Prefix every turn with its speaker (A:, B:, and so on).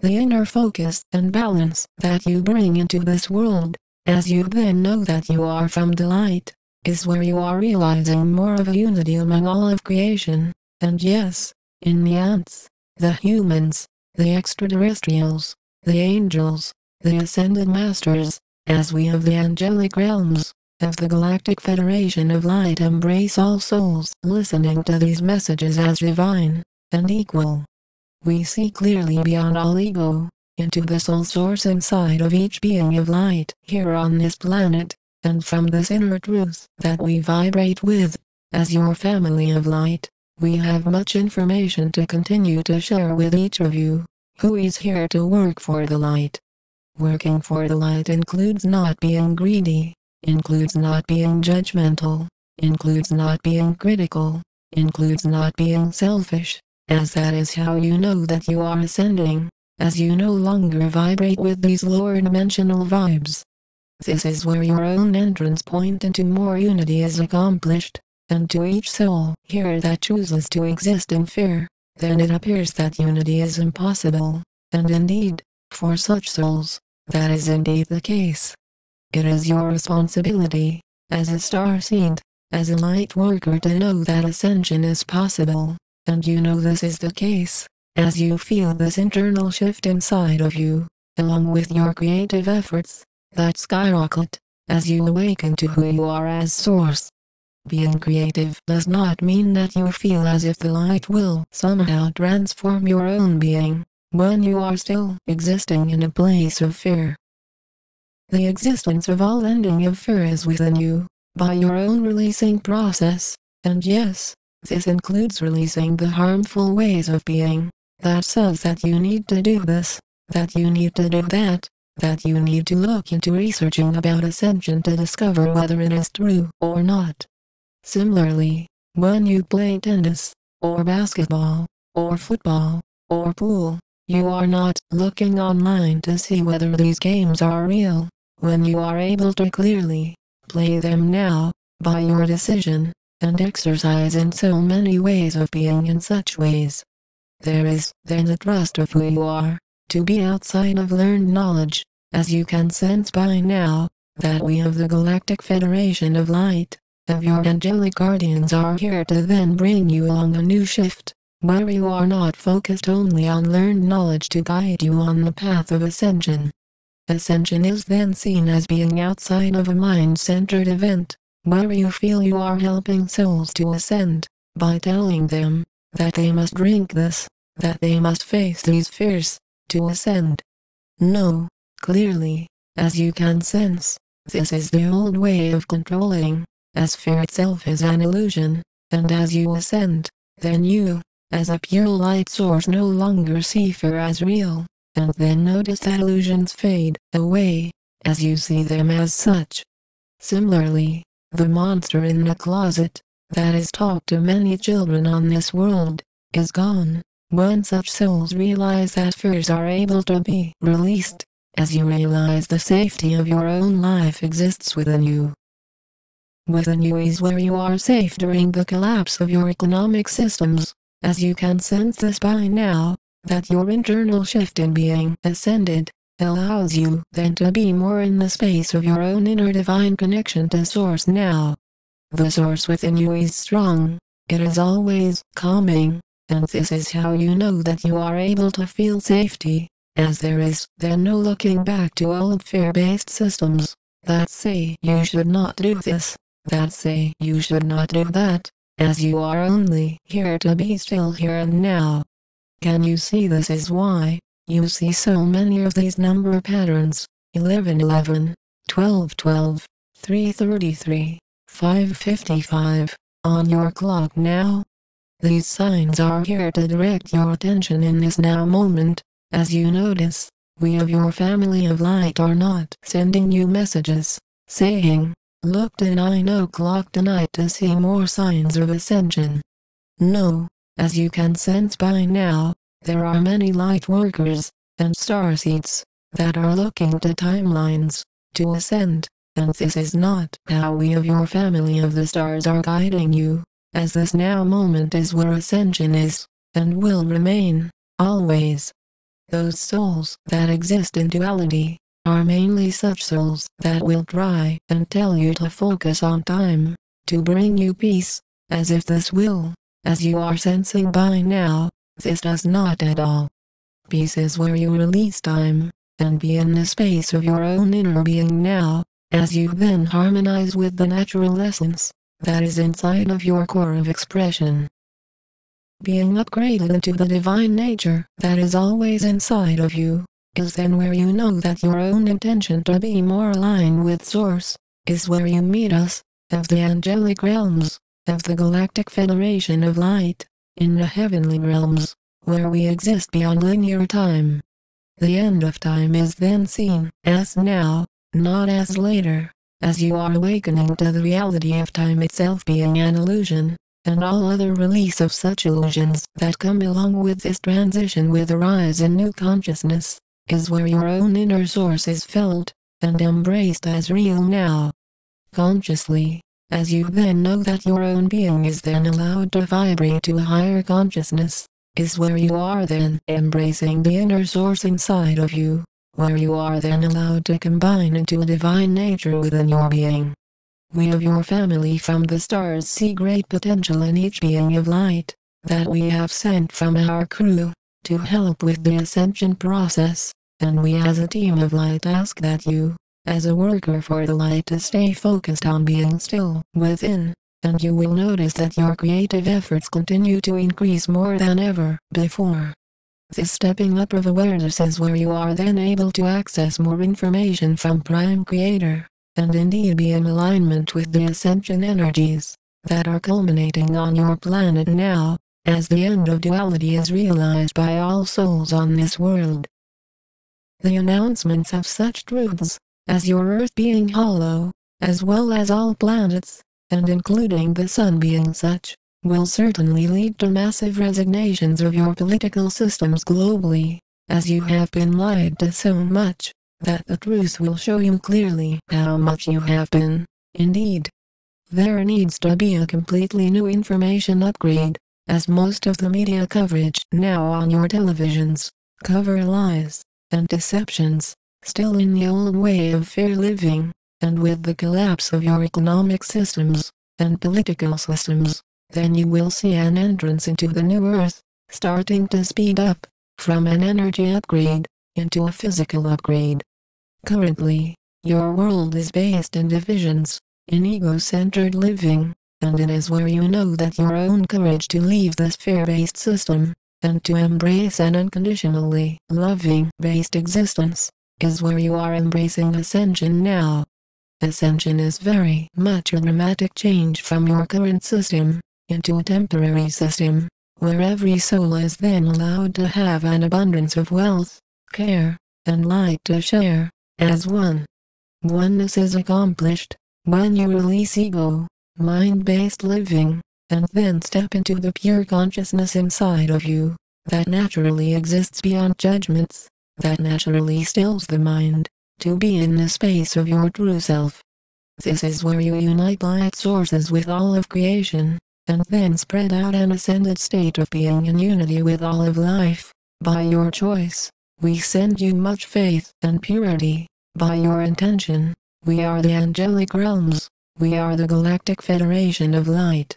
A: the inner focus and balance that you bring into this world, as you then know that you are from the light, is where you are realizing more of a unity among all of creation, and yes, in the ants, the humans, the extraterrestrials, the angels, the ascended masters, as we of the angelic realms, of the Galactic Federation of Light embrace all souls listening to these messages as divine and equal. We see clearly beyond all ego, into the soul source inside of each being of light here on this planet, and from this inner truth that we vibrate with, as your family of light, we have much information to continue to share with each of you, who is here to work for the light. Working for the light includes not being greedy, includes not being judgmental, includes not being critical, includes not being selfish, as that is how you know that you are ascending, as you no longer vibrate with these lower dimensional vibes. This is where your own entrance point into more unity is accomplished, and to each soul here that chooses to exist in fear, then it appears that unity is impossible, and indeed, for such souls, that is indeed the case. It is your responsibility, as a starseed, as a light worker to know that ascension is possible, and you know this is the case, as you feel this internal shift inside of you, along with your creative efforts, that skyrocket, as you awaken to who you are as source. Being creative does not mean that you feel as if the light will somehow transform your own being, when you are still existing in a place of fear. The existence of all ending of fear is within you, by your own releasing process, and yes, this includes releasing the harmful ways of being, that says that you need to do this, that you need to do that you need to look into researching about ascension to discover whether it is true or not. Similarly, when you play tennis, or basketball, or football, or pool, you are not looking online to see whether these games are real, when you are able to clearly play them now, by your decision, and exercise in so many ways of being in such ways. There is then the trust of who you are, to be outside of learned knowledge, as you can sense by now, that we of the Galactic Federation of Light, of your angelic guardians are here to then bring you along a new shift, where you are not focused only on learned knowledge to guide you on the path of ascension. Ascension is then seen as being outside of a mind-centered event, where you feel you are helping souls to ascend, by telling them that they must drink this, that they must face these fears, to ascend. No, clearly, as you can sense, this is the old way of controlling, as fear itself is an illusion, and as you ascend, then you, as a pure light source no longer see fear as real, and then notice that illusions fade away, as you see them as such. Similarly, the monster in the closet, that is taught to many children on this world, is gone, when such souls realize that fears are able to be released, as you realize the safety of your own life exists within you. Within you is where you are safe during the collapse of your economic systems, as you can sense this by now, that your internal shift in being ascended, allows you then to be more in the space of your own inner divine connection to Source now. The Source within you is strong, it is always calming, and this is how you know that you are able to feel safety, as there is then no looking back to old fear-based systems, that say you should not do this, that say you should not do that, as you are only here to be still here and now. Can you see this is why you see so many of these number patterns, 1111, 1212, 333, 555, on your clock now? These signs are here to direct your attention in this now moment, as you notice, we of your family of light are not sending you messages, saying, look to 9 o'clock tonight to see more signs of ascension. No, as you can sense by now, there are many light workers, and starseeds, that are looking to timelines, to ascend, and this is not how we of your family of the stars are guiding you, as this now moment is where ascension is, and will remain, always. Those souls that exist in duality are mainly such souls that will try and tell you to focus on time, to bring you peace, as if this will, as you are sensing by now, this does not at all. Peace is where you release time, and be in the space of your own inner being now, as you then harmonize with the natural essence that is inside of your core of expression. Being upgraded into the divine nature that is always inside of you, is then where you know that your own intention to be more aligned with Source, is where you meet us, of the angelic realms, of the Galactic Federation of Light, in the heavenly realms, where we exist beyond linear time. The end of time is then seen as now, not as later, as you are awakening to the reality of time itself being an illusion, and all other release of such illusions that come along with this transition with a rise in new consciousness, is where your own inner source is felt and embraced as real now. Consciously, as you then know that your own being is then allowed to vibrate to a higher consciousness, is where you are then embracing the inner source inside of you, where you are then allowed to combine into a divine nature within your being. We of your family from the stars see great potential in each being of light that we have sent from our crew to help with the ascension process, and we as a team of light ask that you, as a worker for the light, to stay focused on being still within, and you will notice that your creative efforts continue to increase more than ever before. This stepping up of awareness is where you are then able to access more information from Prime Creator, and indeed be in alignment with the ascension energies that are culminating on your planet now, as the end of duality is realized by all souls on this world. The announcements of such truths, as your Earth being hollow, as well as all planets, and including the Sun being such, will certainly lead to massive resignations of your political systems globally, as you have been lied to so much that the truth will show you clearly how much you have been. Indeed, there needs to be a completely new information upgrade, as most of the media coverage now on your televisions cover lies and deceptions, still in the old way of fair living, and with the collapse of your economic systems and political systems, then you will see an entrance into the new Earth, starting to speed up, from an energy upgrade into a physical upgrade. Currently, your world is based in divisions, in ego-centered living, and it is where you know that your own courage to leave this fear-based system, and to embrace an unconditionally loving-based existence, is where you are embracing ascension now. Ascension is very much a dramatic change from your current system, into a temporary system, where every soul is then allowed to have an abundance of wealth, care, and light to share, as one. Oneness is accomplished when you release ego, mind-based living, and then step into the pure consciousness inside of you, that naturally exists beyond judgments, that naturally stills the mind, to be in the space of your true self. This is where you unite light sources with all of creation, and then spread out an ascended state of being in unity with all of life, by your choice. We send you much faith and purity, by your intention. We are the angelic realms. We are the Galactic Federation of Light.